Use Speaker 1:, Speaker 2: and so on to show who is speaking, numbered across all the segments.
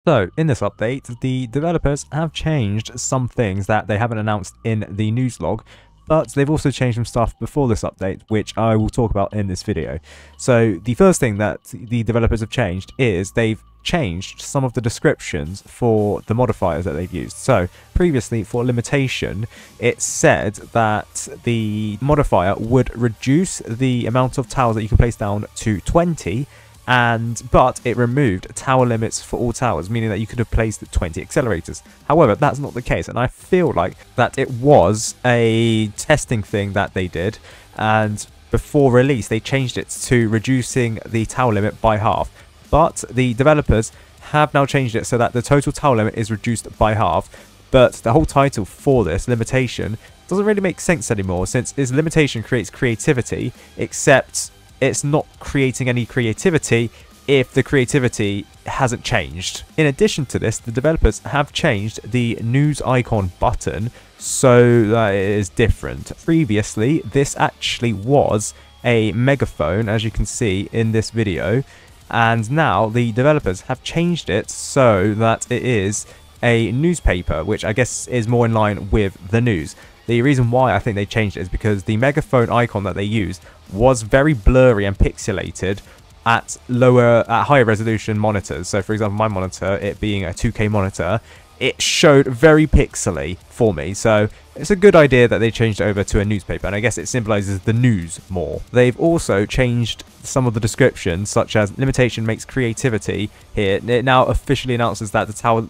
Speaker 1: So, in this update, the developers have changed some things that they haven't announced in the news log, but they've also changed some stuff before this update, which I will talk about in this video. So, the first thing that the developers have changed is they've changed some of the descriptions for the modifiers that they've used. So, previously for limitation, it said that the modifier would reduce the amount of tiles that you can place down to 20, but it removed tower limits for all towers, meaning that you could have placed 20 accelerators. However, that's not the case, and I feel like that it was a testing thing that they did, and before release they changed it to reducing the tower limit by half. But the developers have now changed it so that the total tower limit is reduced by half, but the whole title for this, limitation, doesn't really make sense anymore, since this limitation creates creativity, except it's not creating any creativity if the creativity hasn't changed. In addition to this, the developers have changed the news icon button so that it is different. Previously, this actually was a megaphone, as you can see in this video, and now the developers have changed it so that it is a newspaper, which I guess is more in line with the news. The reason why I think they changed it is because the megaphone icon that they used was very blurry and pixelated at higher resolution monitors. So for example, my monitor, it being a 2K monitor, it showed very pixely for me. So it's a good idea that they changed it over to a newspaper, and I guess it symbolizes the news more. They've also changed some of the descriptions, such as limitation makes creativity here. It now officially announces that the total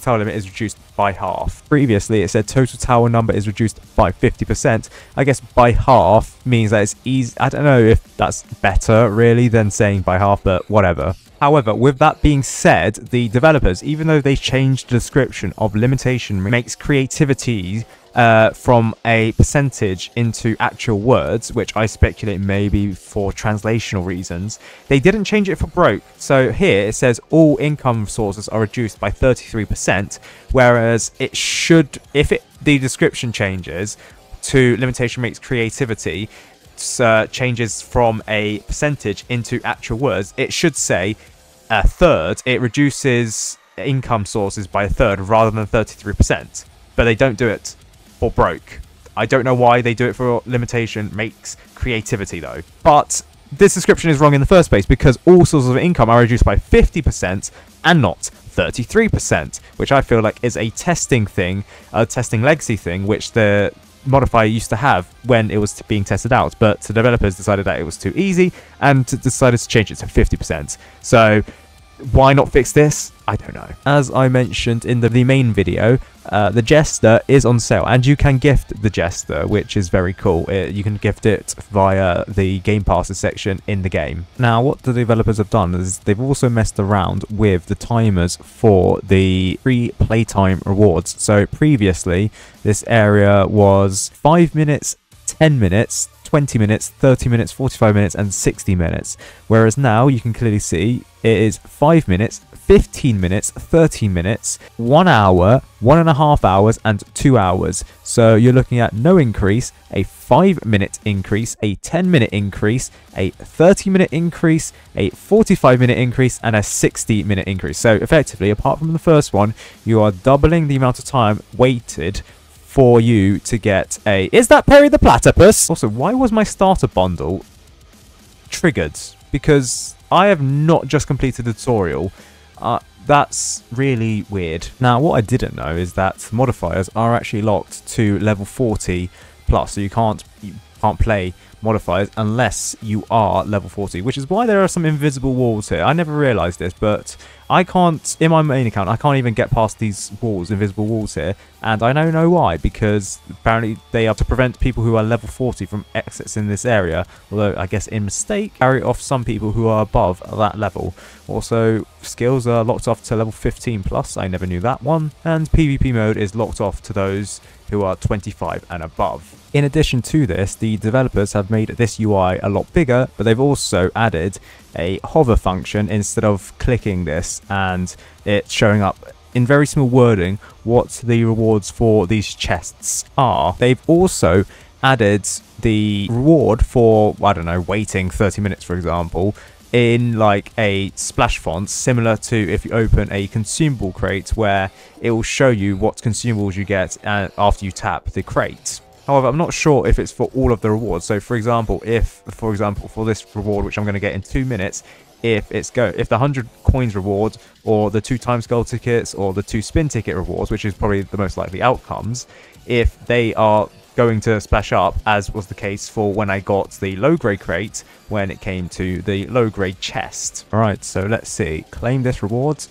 Speaker 1: tower limit is reduced by half. Previously, it said total tower number is reduced by 50%. I guess by half means that it's easy. I don't know if that's better really than saying by half, but whatever. However, with that being said, the developers, even though they changed the description of limitation makes creativity from a percentage into actual words, which I speculate maybe for translational reasons, they didn't change it for broke. So here it says all income sources are reduced by 33%, whereas it should, if the description changes to limitation makes creativity, changes from a percentage into actual words, it should say a third. It reduces income sources by a third rather than 33%, but they don't do it for broke. I don't know why they do it for limitation makes creativity though. But this description is wrong in the first place, because all sources of income are reduced by 50% and not 33%, which I feel like is a testing thing, a testing legacy thing, which the modifier used to have when it was being tested out, but the developers decided that it was too easy and decided to change it to 50%. So why not fix this? I don't know. As I mentioned in the main video, the Jester is on sale, and you can gift the Jester, which is very cool. You can gift it via the Game Passes section in the game. Now, what the developers have done is they've also messed around with the timers for the free Playtime Rewards. So previously, this area was 5 minutes, 10 minutes, 20 minutes, 30 minutes, 45 minutes, and 60 minutes. Whereas now you can clearly see it is 5 minutes, 15 minutes, 13 minutes, 1 hour, 1.5 hours, and 2 hours. So you're looking at no increase, a 5-minute increase, a 10-minute increase, a 30-minute increase, a 45-minute increase, and a 60-minute increase. So effectively, apart from the first one, you are doubling the amount of time waited for you to get a... Is that Perry the Platypus? Also, why was my starter bundle triggered? Because I have not just completed the tutorial. That's really weird. Now, what I didn't know is that modifiers are actually locked to level 40 plus, so you can't play modifiers unless you are level 40, which is why there are some invisible walls here. I never realized this, but I can't, in my main account, I can't even get past these walls, invisible walls here, and I don't know why, because apparently they are to prevent people who are level 40 from accessing this area, although I guess in mistake carry off some people who are above that level. Also, skills are locked off to level 15 plus, I never knew that one, and PvP mode is locked off to those who are 25 and above. In addition to this, the developers have made this UI a lot bigger, but they've also added a hover function instead of clicking this and it showing up in very small wording what the rewards for these chests are. They've also added the reward for, I don't know, waiting 30 minutes for example, in like a splash font, similar to if you open a consumable crate, where it will show you what consumables you get after you tap the crate. However, I'm not sure if it's for all of the rewards. So for example, for this reward, which I'm going to get in 2 minutes, if the 100 coins reward, or the 2 timescale tickets, or the 2 spin ticket rewards, which is probably the most likely outcomes, if they are going to splash up, as was the case for when I got the low grade crate when it came to the low grade chest. Alright, so let's see. Claim this reward.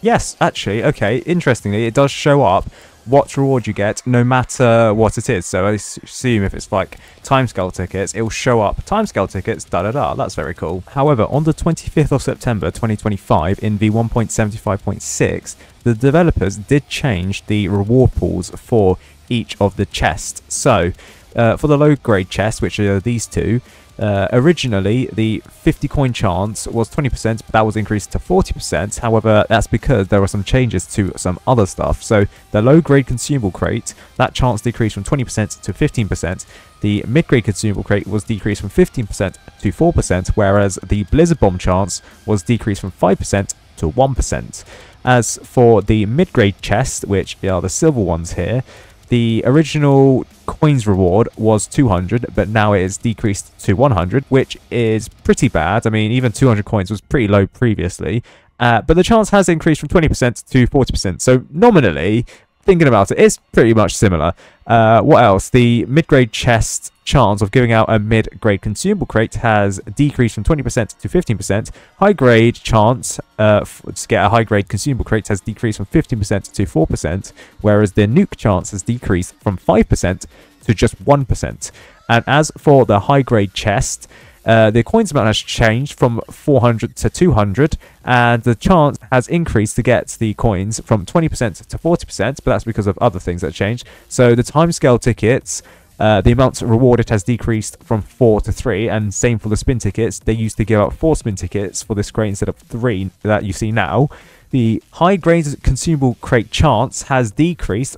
Speaker 1: Yes, actually, okay, interestingly, it does show up what reward you get no matter what it is. So I assume if it's like timescale tickets, it will show up timescale tickets, da-da-da. That's very cool. However, on the 25th of September 2025 in v1.75.6, the developers did change the reward pools for each of the chests. So for the low grade chests, which are these two, originally the 50 coin chance was 20%, but that was increased to 40%. However, that's because there were some changes to some other stuff. So the low grade consumable crate, that chance decreased from 20% to 15%. The mid grade consumable crate was decreased from 15% to 4%, whereas the blizzard bomb chance was decreased from 5% to 1%. As for the mid grade chest, which are the silver ones here, the original coins reward was 200, but now it is decreased to 100, which is pretty bad. I mean, even 200 coins was pretty low previously, but the chance has increased from 20% to 40%. So nominally, thinking about it, it's pretty much similar. What else? The mid-grade chest chance of giving out a mid-grade consumable crate has decreased from 20% to 15%. High-grade chance to get a high-grade consumable crate has decreased from 15% to 4%, whereas the nuke chance has decreased from 5% to just 1%. And as for the high-grade chest, the coins amount has changed from 400 to 200, and the chance has increased to get the coins from 20% to 40%, but that's because of other things that changed. So the timescale tickets, the amount rewarded has decreased from 4 to 3, and same for the spin tickets. They used to give out 4 spin tickets for this crate instead of 3 that you see now. The high grade consumable crate chance has decreased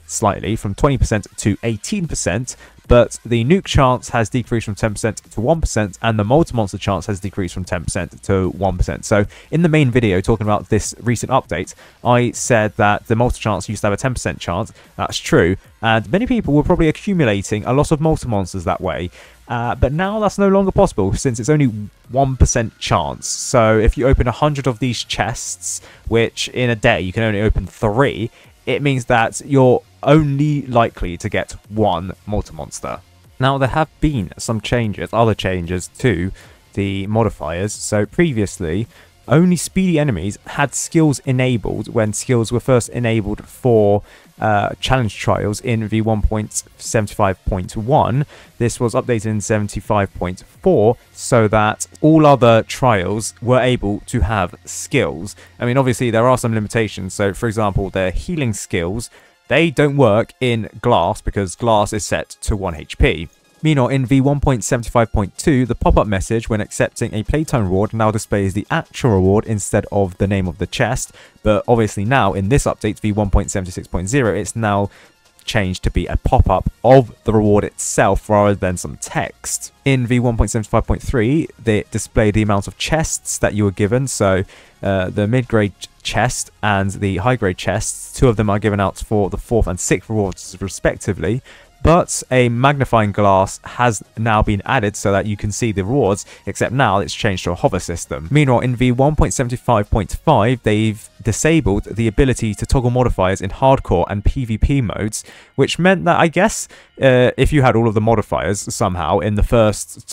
Speaker 1: slightly from 20% to 18%, but the nuke chance has decreased from 10% to 1%, and the multi-monster chance has decreased from 10% to 1%. So in the main video talking about this recent update, I said that the multi chance used to have a 10% chance. That's true, and many people were probably accumulating a lot of multi-monsters that way. But now that's no longer possible, since it's only 1% chance. So if you open 100 of these chests, which in a day you can only open 3, it means that you're only likely to get 1 multi-monster. Now, there have been some other changes to the modifiers. So previously, only speedy enemies had skills enabled when skills were first enabled for challenge trials in v1.75.1. This was updated in 75.4 so that all other trials were able to have skills. I mean, obviously there are some limitations. So for example, their healing skills, they don't work in glass because glass is set to 1 HP. Meanwhile, in v1.75.2, the pop-up message when accepting a Playtime reward now displays the actual reward instead of the name of the chest. But obviously now, in this update, v1.76.0, it's now changed to be a pop-up of the reward itself rather than some text. In v1.75.3, they display the amount of chests that you were given. So the mid-grade chest and the high-grade chests, 2 of them are given out for the 4th and 6th rewards respectively. But a magnifying glass has now been added so that you can see the rewards, except now it's changed to a hover system. Meanwhile, in v1.75.5, they've disabled the ability to toggle modifiers in hardcore and PvP modes, which meant that, I guess, if you had all of the modifiers somehow in the first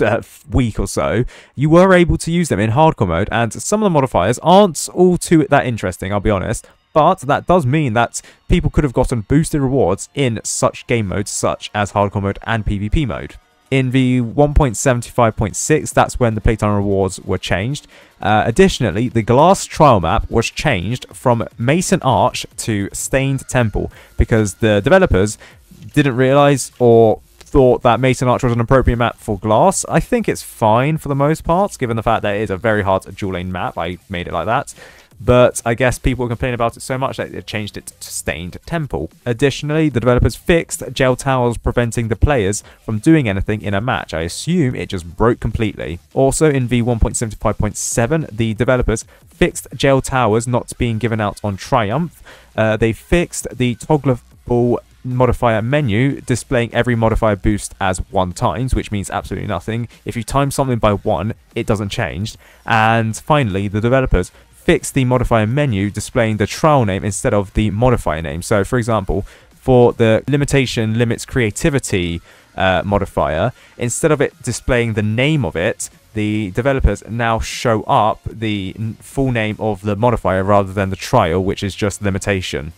Speaker 1: week or so, you were able to use them in hardcore mode, and some of the modifiers aren't all too that interesting, I'll be honest. But that does mean that people could have gotten boosted rewards in such game modes such as hardcore mode and PvP mode. In v1.75.6, that's when the Playtime rewards were changed. Additionally, the glass trial map was changed from Mason Arch to Stained Temple because the developers didn't realize or thought that Mason Arch was an appropriate map for glass. I think it's fine for the most part, given the fact that it is a very hard dual lane map. I made it like that. but I guess people were complaining about it so much that they changed it to Stained Temple. Additionally, the developers fixed gel towers preventing the players from doing anything in a match. I assume it just broke completely. Also, in v1.75.7, the developers fixed gel towers not being given out on Triumph. They fixed the toggleable modifier menu displaying every modifier boost as 1 times, which means absolutely nothing. If you time something by 1, it doesn't change. And finally, the developers fixed the modifier menu displaying the trial name instead of the modifier name. So for example, for the limitation limits creativity modifier, instead of it displaying the name of it, the developers now show up the full name of the modifier rather than the trial, which is just limitation.